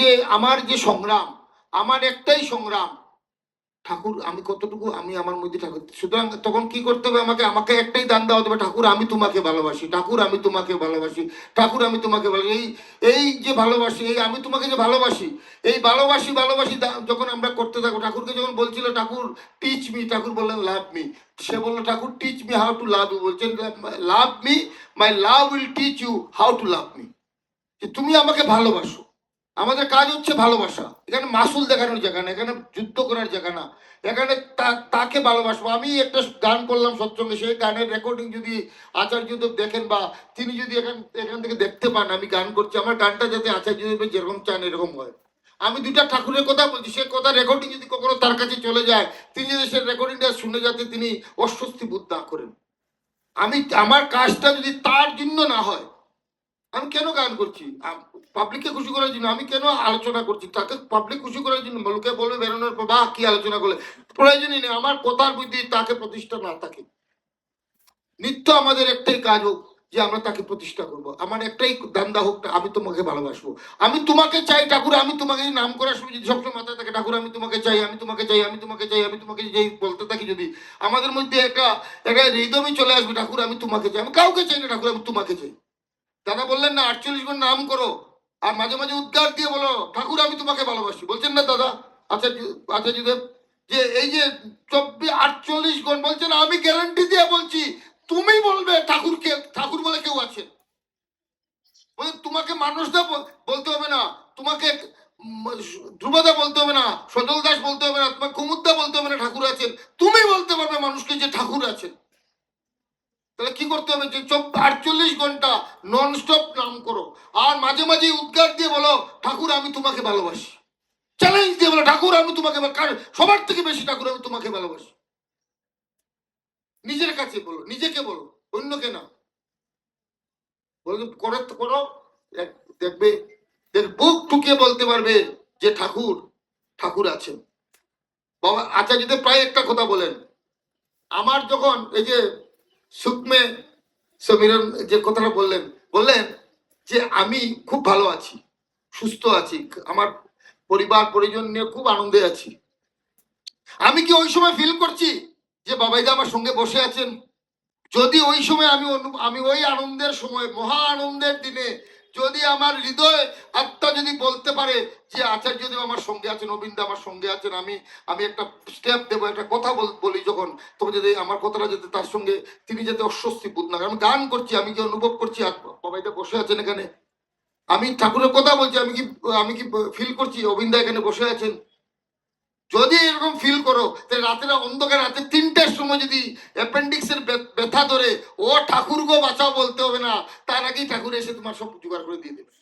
যে আমার যে সংগ্রাম, আমার একটাই সংগ্রাম, ঠাকুর আমি কতটুকু আমি আমার মধ্যে ঠাকুর, সুতরাং তখন কি করতে হবে, আমাকে আমাকে একটাই দান দেওয়া হবে, ঠাকুর আমি তোমাকে ভালোবাসি, ঠাকুর আমি তোমাকে ভালোবাসি, ঠাকুর আমি তোমাকে ভালোবাসি। এই এই যে ভালোবাসি, এই আমি তোমাকে যে ভালোবাসি, এই ভালোবাসি ভালোবাসি যখন আমরা করতে থাকবো, ঠাকুরকে যখন বলছিল ঠাকুর টিচ মি, ঠাকুর বললেন লাভ মি, সে বললো Thakur teach me how to love you, বলছেন love me, my love will teach you how to love me, যে তুমি আমাকে ভালোবাসো। আমাদের কাজ হচ্ছে ভালোবাসা, এখানে মাসুল দেখানোর জায়গা না, এখানে যুদ্ধ করার জায়গা না, এখানে তাকে ভালোবাসবো। আমি একটা গান করলাম সৎসঙ্গে, সেই গানের রেকর্ডিং যদি আচার্যদেব দেখেন বা তিনি যদি এখান থেকে দেখতে পান আমি গান করছি, আমার গানটা যাতে আচার্যদেব যেরকম চান এরকম হয়। আমি দুইটা ঠাকুরের কথা বলছি, সে কথা রেকর্ডিং যদি কখনো তার কাছে চলে যায়, তিনি যদি সে রেকর্ডিংটা শুনে যাতে তিনি অস্বস্তি বোধ না করেন। আমি আমার কাজটা যদি তার জন্য না হয়, আমি কেন গান করছি? পাবলিককে খুশি করার জন্য আমি কেন আলোচনা করছি? তাকে পাবলিক খুশি করার জন্য, লোকে বলবে বেরোনোর পর বাহ কি আলোচনা করলে, প্রয়োজনই নেই। আমার কথার বুদ্ধি তাকে প্রতিষ্ঠা না থাকে, নিত্য আমাদের একটাই কাজ হোক যে আমরা তাকে প্রতিষ্ঠা করব। আমার একটাই দান্দা হোক, আমি তোমাকে ভালোবাসবো, আমি তোমাকে চাই ঠাকুর, আমি তোমাকে নাম করার সময় যদি সবসময় মাথায় থাকে ঠাকুর আমি তোমাকে চাই, আমি তোমাকে চাই, আমি তোমাকে চাই, আমি তোমাকে চাই বলতে থাকি, যদি আমাদের মধ্যে একটা একটা হৃদয়ই চলে আসবে ঠাকুর আমি তোমাকে চাই, আমি কাউকে চাই না ঠাকুর আমি তোমাকে চাই। দাদা বললেন না 48 গুণ নাম করো আর মাঝে মাঝে উদ্গার দিয়ে বলো ঠাকুর আমি তোমাকে ভালোবাসি, বলছেন না দাদা আচার্যদেব, যে এই যে 48 গুণ বলছেন, আমি গ্যারান্টি দিয়ে বলছি তুমি বলবে ঠাকুরকে ঠাকুর বলে কেউ আছে, তোমাকে মানুষদা বলতে হবে না, তোমাকে ধ্রুবদা বলতে হবে না, সজল দাস বলতে হবে না, তোমাকে কুমুদদা বলতে হবে না ঠাকুর আছেন, তুমি বলতে পারবে মানুষকে যে ঠাকুর আছেন। তাহলে কি করতে হবে, যে 48 ঘন্টা নন স্টপ নাম করো আর মাঝে মাঝে উদ্গার দিয়ে বলো ঠাকুর আমি তোমাকে ভালোবাসি, চ্যালেঞ্জ দিয়ে বলো ঠাকুর আমি তোমাকে, সবার থেকে বেশি ঠাকুর আমি তোমাকে ভালোবাসি। নিজের কাছে বলো, নিজেকে বলো, অন্যকে না করো তো করো, দেখবে বুক ঠুকিয়ে বলতে পারবে যে ঠাকুর ঠাকুর আছেন। বাবা আচার্যদেব প্রায় একটা কথা বলেন, আমার যখন এই যে সুকমে সমীরন যে কথাটা বললেন, বললেন যে আমি খুব ভালো আছি, সুস্থ আছি, আমার পরিবার পরিজন নিয়ে খুব আনন্দে আছি। আমি কি ওই সময় ফিল করছি যে বাবাইদা আমার সঙ্গে বসে আছেন? যদি ওই সময় আমি ওই আনন্দের সময়, মহা আনন্দের দিনে যদি আমার হৃদয় আত্মা যদি বলতে পারে যে আচার্যদেব আমার সঙ্গে আছেন, অবিন্দা আমার সঙ্গে আছেন, আমি একটা স্টেপ দেবো, একটা কথা বলি যখন, তবে যদি আমার কথাটা যাতে তার সঙ্গে তিনি যাতে অস্বস্তি বোধ না, আমি গান করছি, আমি কি অনুভব করছি বাবাইদা বসে আছেন এখানে, আমি ঠাকুরের কথা বলছি, আমি কি ফিল করছি অবিন্দা এখানে বসে আছেন? যদি এরকম ফিল করো, তাহলে রাতের অন্ধকার রাতে 3টার সময় যদি অ্যাপেন্ডিক্সের ব্যথা ধরে, ও ঠাকুর গো বাঁচাও বলতে হবে না, তার আগেই ঠাকুর এসে তোমার সব জোগাড় করে দিয়ে দেবে।